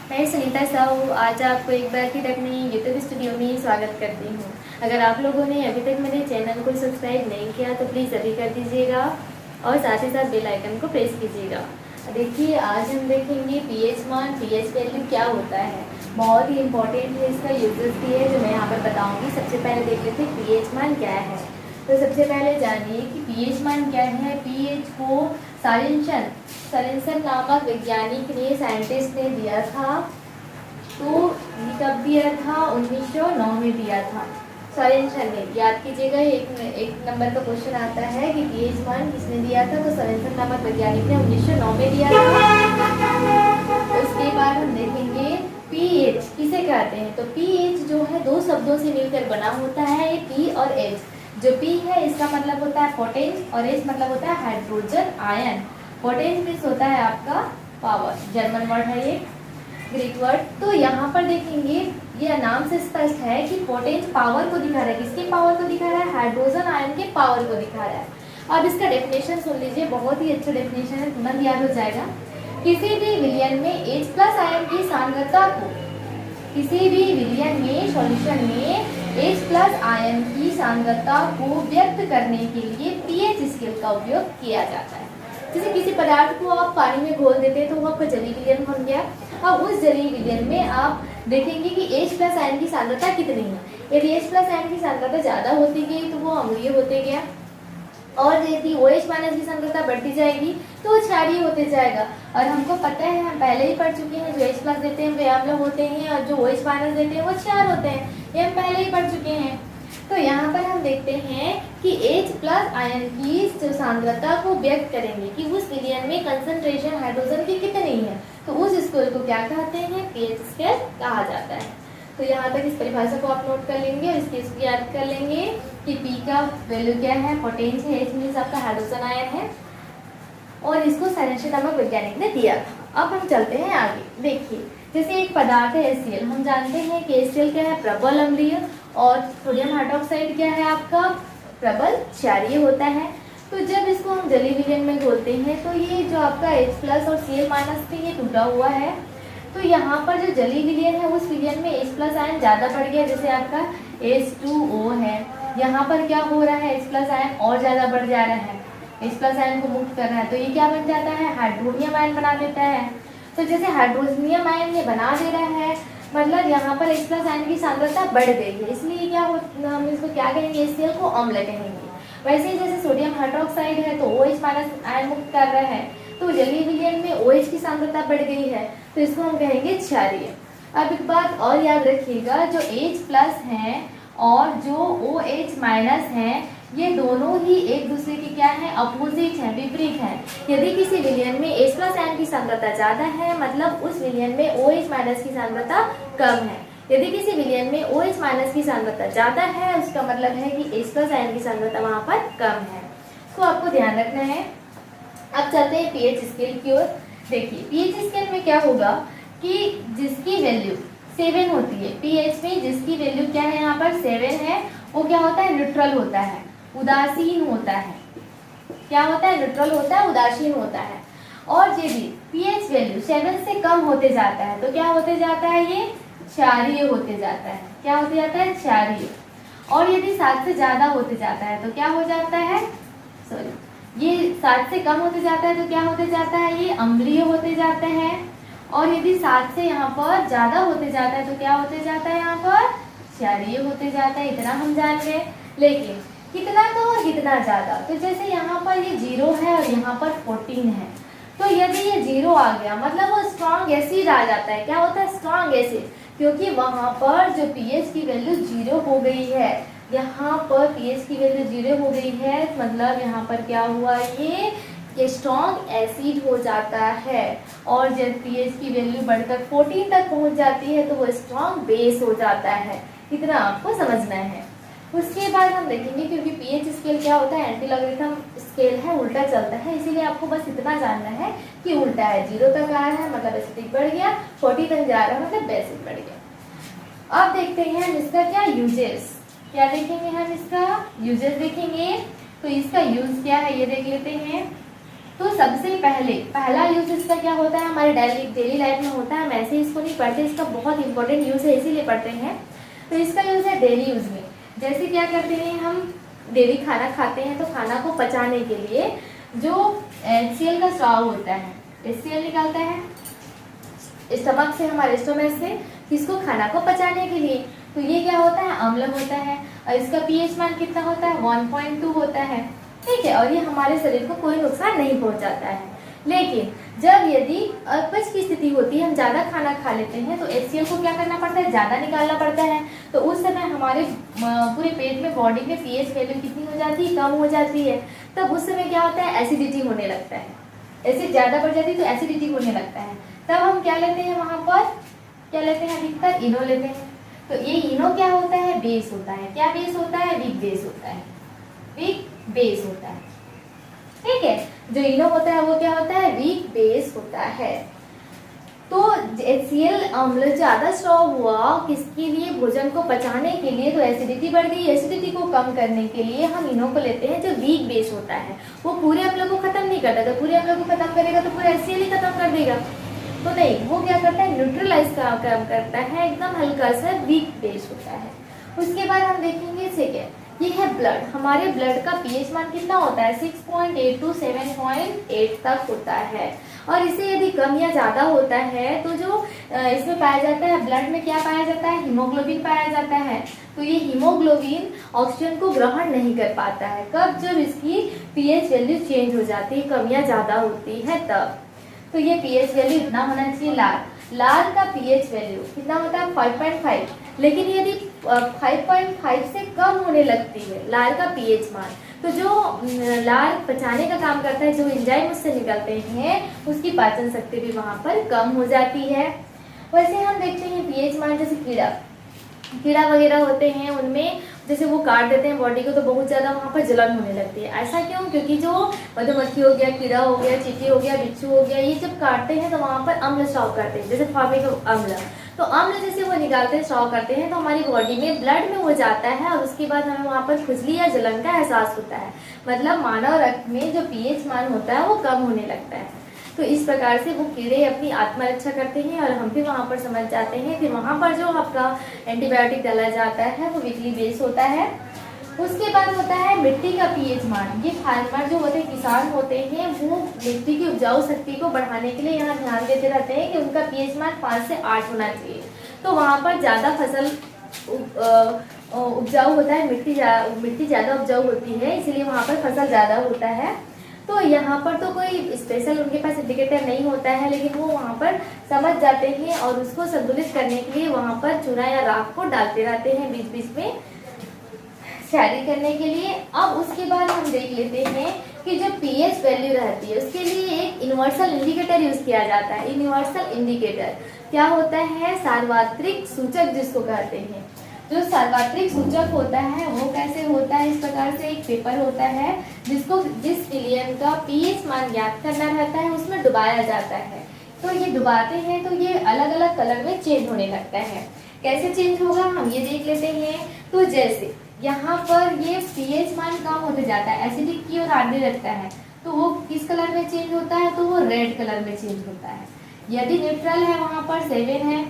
मैं सुनीता साहू आज आपको एक बार फिर अपनी यूट्यूब स्टूडियो में स्वागत करती हूँ। अगर आप लोगों ने अभी तक मेरे चैनल को सब्सक्राइब नहीं किया तो प्लीज़ अभी कर दीजिएगा और साथ ही साथ बेल आइकन को प्रेस कीजिएगा। देखिए, आज हम देखेंगे पीएच मान, पीएच वैल्यू क्या होता है। बहुत ही इंपॉर्टेंट है, इसका यूजेस भी है जो मैं यहाँ पर बताऊँगी। सबसे पहले देख लेते हैं पीएच मान क्या है। तो सबसे पहले जानिए कि पीएच मान क्या है। पीएच को सॉरेनसन नामक वैज्ञानिक ने, साइंटिस्ट ने दिया था। तो ये कब दिया था? 1909 में दिया था सॉरेनसन ने। याद कीजिएगा, एक नंबर का क्वेश्चन आता है कि पीएच मान किसने दिया था। तो सॉरेनसन नामक वैज्ञानिक ने 1909 में दिया था। उसके बाद हम देखेंगे पीएच किसे कहते हैं। तो पीएच जो है दो शब्दों से मिलकर बना होता है, पी और एच। जो पी है इसका मतलब होता है पोटेंस और एच मतलब होता है हाइड्रोजन आयन। पोटेंस मीन्स होता है आपका पावर, जर्मन वर्ड है ये, ग्रीक वर्ड। तो यहाँ पर देखेंगे ये नाम से स्पष्ट है कि पोटेंस पावर को दिखा रहा है। किसके पावर को दिखा रहा है? हाइड्रोजन आयन के पावर को दिखा रहा है। अब इसका डेफिनेशन सुन लीजिए, बहुत ही अच्छा डेफिनेशन है, तुरंत याद हो जाएगा। किसी भी विलयन में H प्लस आयन की सांद्रता को, किसी भी विलयन में, सॉल्यूशन में H प्लस आयन की सांद्रता को व्यक्त करने के लिए पीएच स्केल का उपयोग किया जाता है। जैसे किसी पदार्थ को आप पानी में घोल देते हैं तो वो आपका जलीय विलयन बन गया। अब उस जलीय विलयन में आप देखेंगे कि H प्लस आयन की सांद्रता कितनी है। यदि H प्लस आयन की सांद्रता ज़्यादा होती गई तो वो अम्लीय होते गया, और यदि OH माइनस की सांद्रता बढ़ती जाएगी तो वो क्षारीय होते जाएगा। और हमको पता है, हम पहले ही पढ़ चुके हैं, जो H प्लस देते हैं वे अम्ल होते हैं और जो OH माइनस देते हैं वो क्षार होते हैं। ये हम पहले ही पढ़ चुके हैं। तो यहाँ पर हम देखते हैं कि H प्लस आयन की जो सांद्रता को व्यक्त करेंगे कि उस विलयन में कंसंट्रेशन हाइड्रोजन की कितनी है, तो उस स्केल को क्या कहते हैं? पीएच स्केल कहा जाता है। तो यहाँ तक इस परिभाषा को आप नोट कर लेंगे और इसकी याद कर लेंगे कि P का वैल्यू क्या है? पोटेंस है। H मीन्स आपका हाइड्रोजन आयन है और इसको सॉरेनसन नामक वैज्ञानिक ने दिया था। अब हम चलते हैं आगे। देखिए, जैसे एक पदार्थ है HCl, हम जानते हैं कि HCl क्या है? प्रबल अम्लीय, और सोडियम हाइड्रोक्साइड क्या है आपका? प्रबल क्षारीय होता है। तो जब इसको हम जलीय विलयन में घोलते हैं तो ये जो आपका H प्लस और Cl माइनस पे ये टूटा हुआ है। तो यहाँ पर जो जलीय विलयन है उस विलयन में H प्लस आयन ज़्यादा बढ़ गया, जैसे आपका H2O है। यहाँ पर क्या हो रहा है? H प्लस आयन और ज़्यादा बढ़ जा रहा है, H प्लस आयन को मुक्त कर रहा है। तो ये क्या बन जाता है? हाइड्रोनियम आयन बना देता है। तो जैसे हाइड्रोनियम आयन ये बना दे रहा है, मतलब यहाँ पर H प्लस आयन की सांद्रता बढ़ गई है, इसलिए क्या हो, हम इसको क्या कहेंगे? HCl को अम्ल कहेंगे। वैसे ही जैसे सोडियम हाइड्रोक्साइड है तो OH माइनस आयन मुक्त कर रहा है, तो जलीय विलयन में OH की सांद्रता बढ़ गई है, तो इसको हम कहेंगे क्षारीय। अब एक बात और याद रखिएगा, जो H प्लस है और जो OH माइनस है, ये दोनों ही एक दूसरे के क्या है? अपोजिट हैं, विपरीत हैं। यदि किसी विलयन में H प्लस आयन की सांद्रता ज़्यादा है, मतलब उस विलयन में OH माइनस की सांद्रता कम है। यदि किसी विलयन में OH माइनस की सांद्रता ज़्यादा है, उसका मतलब है कि H प्लस आयन की सांद्रता वहाँ पर कम है। तो आपको ध्यान रखना है। अब चलते हैं पीएच स्केल की ओर। देखिए, पीएच स्केल में क्या होगा कि जिसकी वैल्यू 7 होती है, पीएच में जिसकी वैल्यू क्या है? यहाँ पर 7 है, वो क्या होता है? न्यूट्रल होता है, उदासीन होता है। क्या होता है? न्यूट्रल होता है, उदासीन होता है। और यदि पीएच वैल्यू 7 से कम होते जाता है तो क्या होते जाता है? ये क्षारीय होते जाता है। क्या होते जाता है? क्षारीय। और यदि 7 से ज्यादा होते जाता है तो क्या हो जाता है? ये 7 से कम होते जाता है तो क्या होते जाता है? ये अम्लीय होते जाते हैं। और यदि 7 से यहाँ पर ज्यादा होते जाता है तो क्या होते जाता है? यहाँ पर क्षारीय होते जाता है। इतना हम जान गए, लेकिन कितना कम और कितना ज्यादा। तो जैसे यहाँ पर ये 0 है और यहाँ पर 14 है, तो यदि ये 0 आ गया मतलब वो स्ट्रॉन्ग एसिड आ जाता है। क्या होता है? स्ट्रॉन्ग एसिड, क्योंकि वहां पर जो पीएच की वैल्यू 0 हो गई है, यहाँ पर पीएच की वैल्यू 0 हो गई है, मतलब यहाँ पर क्या हुआ? ये स्ट्रॉन्ग एसिड हो जाता है। और जब पीएच की वैल्यू बढ़कर 14 तक पहुंच जाती है तो वो स्ट्रॉन्ग बेस हो जाता है। इतना आपको समझना है। उसके बाद हम देखेंगे, क्योंकि पीएच स्केल क्या होता है? एंटी लॉगरिथम स्केल है, उल्टा चलता है, इसीलिए आपको बस इतना जानना है कि उल्टा है। 0 तक आ रहा है मतलब एसिडिक बढ़ गया, 40 तक जा रहा है मतलब बेसिक बढ़ गया। अब देखते हैं हम इसका क्या यूजेस, क्या देखेंगे हम? इसका यूजेस देखेंगे। तो इसका यूज क्या है ये देख लेते हैं। तो सबसे पहला यूज इसका क्या होता है, हमारे डेली लाइफ में होता है, हम ऐसे इसको नहीं पढ़ते, इसका बहुत इंपॉर्टेंट यूज है इसीलिए पढ़ते हैं। तो इसका यूज है डेली यूज में। जैसे क्या करते हैं, हम डेली खाना खाते हैं तो खाना को पचाने के लिए जो HCl का स्राव होता है, HCl निकालता है स्टमक से, हमारे स्टमक से, किसको, खाना को पचाने के लिए। तो ये क्या होता है, अम्ल होता है, और इसका pH मान कितना होता है, 1.2 होता है, ठीक है। और ये हमारे शरीर को कोई नुकसान नहीं पहुंचाता है। लेकिन जब यदि अपच की स्थिति होती है, हम ज़्यादा खाना खा लेते हैं, तो HCl को क्या करना पड़ता है, ज़्यादा निकालना पड़ता है। तो उस समय हमारे पूरे पेट में, बॉडी में pH वैल्यू कितनी हो जाती है, कम हो जाती है। तब उस समय क्या होता है, एसिडिटी होने लगता है, एसिड ज़्यादा बढ़ जाती है तो एसिडिटी होने लगता है। तब हम क्या लेते हैं, वहाँ पर क्या लेते हैं, अधिकतर इनो लेते हैं। तो ये इनो क्या होता है, बेस होता है। क्या बेस होता है, वीक बेस होता है, वीक बेस होता है, ठीक है। जो इनो होता है वो क्या होता है, वीक बेस होता है। तो HCl अम्ल ज्यादा स्ट्रॉन्ग हुआ किसके लिए, भोजन को पचाने के लिए, तो एसिडिटी बढ़ गई। एसिडिटी को कम करने के लिए हम इनो को लेते हैं जो वीक बेस होता है। वो पूरे अम्ल को खत्म नहीं करता, तो पूरे अम्ल को खत्म करेगा तो पूरा HCl ही खत्म कर देगा, तो नहीं, वो क्या करता है, न्यूट्रलाइज का काम करता है, एकदम हल्का सा वीक बेस होता है। उसके बाद हम देखेंगे सेकेंड, ये है ब्लड। हमारे ब्लड का pH मान कितना होता है, 6.8 to 7.8 तक होता है। और इसे यदि कम या ज़्यादा होता है तो जो इसमें पाया जाता है, ब्लड में क्या पाया जाता है, हीमोग्लोबिन पाया जाता है। तो ये हीमोग्लोबिन ऑक्सीजन को ग्रहण नहीं कर पाता है, कब, जब इसकी pH वैल्यू चेंज हो जाती है, कम या ज़्यादा होती है तब। तो ये pH वैल्यू इतना होना चाहिए। लाल का pH वैल्यू कितना होता है, 5.5। लेकिन यदि 5.5 से कम होने लगती है लाल का pH मान, तो जो लाल पचाने का काम करता है, जो एंजाइम उससे निकलते हैं, उसकी पाचन शक्ति भी वहाँ पर कम हो जाती है। वैसे हम देखते हैं pH मान, जैसे कीड़ा वगैरह होते हैं, उनमें जैसे वो काट देते हैं बॉडी को तो बहुत ज़्यादा वहाँ पर जलन होने लगती है। ऐसा क्यों, क्योंकि जो मधुमक्खी हो गया, कीड़ा हो गया, चींटी हो गया, बिच्छू हो गया, ये जब काटते हैं तो वहाँ पर अम्ल स्राव करते हैं, जैसे फॉर्मिक अम्ल। तो अम्ल जैसे वो निकालते हैं, स्राव करते हैं, तो हमारी बॉडी में, ब्लड में वो जाता है, और उसके बाद हमें वहाँ पर खुजली या जलन का एहसास होता है। मतलब मानव रक्त में जो pH मान होता है वो कम होने लगता है। तो इस प्रकार से वो कीड़े अपनी आत्मरक्षा करते हैं, और हम भी वहाँ पर समझ जाते हैं। फिर वहाँ पर जो आपका एंटीबायोटिक डाला जाता है वो वीकली बेस होता है। उसके बाद होता है मिट्टी का pH मान। ये फार्मर जो होते हैं, किसान होते हैं, वो मिट्टी की उपजाऊ शक्ति को बढ़ाने के लिए यहाँ ध्यान देते रहते हैं कि उनका pH मान 5 से 8 होना चाहिए। तो वहाँ पर ज़्यादा फसल उपजाऊ होता है, मिट्टी ज़्यादा उपजाऊ होती है, इसलिए वहाँ पर फसल ज़्यादा होता है। तो यहाँ पर तो कोई स्पेशल उनके पास इंडिकेटर नहीं होता है, लेकिन वो वहाँ पर समझ जाते हैं, और उसको संतुलित करने के लिए वहाँ पर चूना या राख को डालते रहते हैं बीच बीच में, शादी करने के लिए। अब उसके बाद हम देख लेते हैं कि जो pH वैल्यू रहती है उसके लिए एक यूनिवर्सल इंडिकेटर यूज किया जाता है। यूनिवर्सल इंडिकेटर क्या होता है, सार्वत्रिक सूचक जिसको कहते हैं। जो सार्वत्रिक सूचक होता है वो कैसे होता है, इस प्रकार से एक पेपर होता है जिस विलयन का pH मान ज्ञात करना रहता है, उसमें डुबाया जाता है। तो ये डुबाते हैं तो ये अलग अलग कलर में चेंज होने लगता है। कैसे चेंज होगा हम ये देख लेते हैं। तो जैसे यहाँ पर ये pH मान कम होते जाता है, एसिडिक की ओर आने लगता है, तो वो किस कलर में चेंज होता है, तो वो रेड कलर में चेंज होता है। यदि न्यूट्रल है, वहाँ पर 7 है,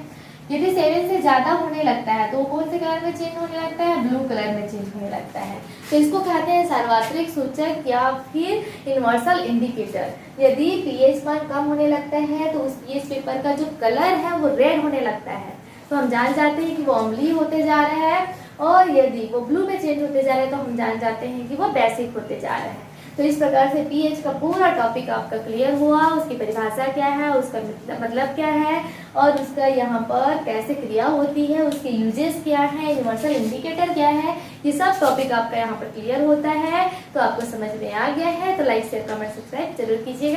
यदि 7 से ज़्यादा होने लगता है तो कौन से कलर में चेंज होने लगता है, ब्लू कलर में चेंज होने लगता है। तो इसको कहते हैं सार्वत्रिक सूचक या फिर यूनिवर्सल इंडिकेटर। यदि pH मान कम होने लगता है तो उस pH पेपर का जो कलर है वो रेड होने लगता है, तो हम जान जाते हैं कि वो अम्लीय होते जा रहा है। और यदि वो ब्लू में चेंज होते जा रहे हैं तो हम जान जाते हैं कि वो बेसिक होते जा रहे हैं। तो इस प्रकार से pH का पूरा टॉपिक आपका क्लियर हुआ, उसकी परिभाषा क्या है, उसका मतलब क्या है, और उसका यहाँ पर कैसे क्रिया होती है, उसके यूजेस क्या है, यूनिवर्सल इंडिकेटर क्या है, ये सब टॉपिक आपका यहाँ पर क्लियर होता है। तो आपको समझ में आ गया है तो लाइक शेयर कमेंट सब्सक्राइब जरूर कीजिएगा।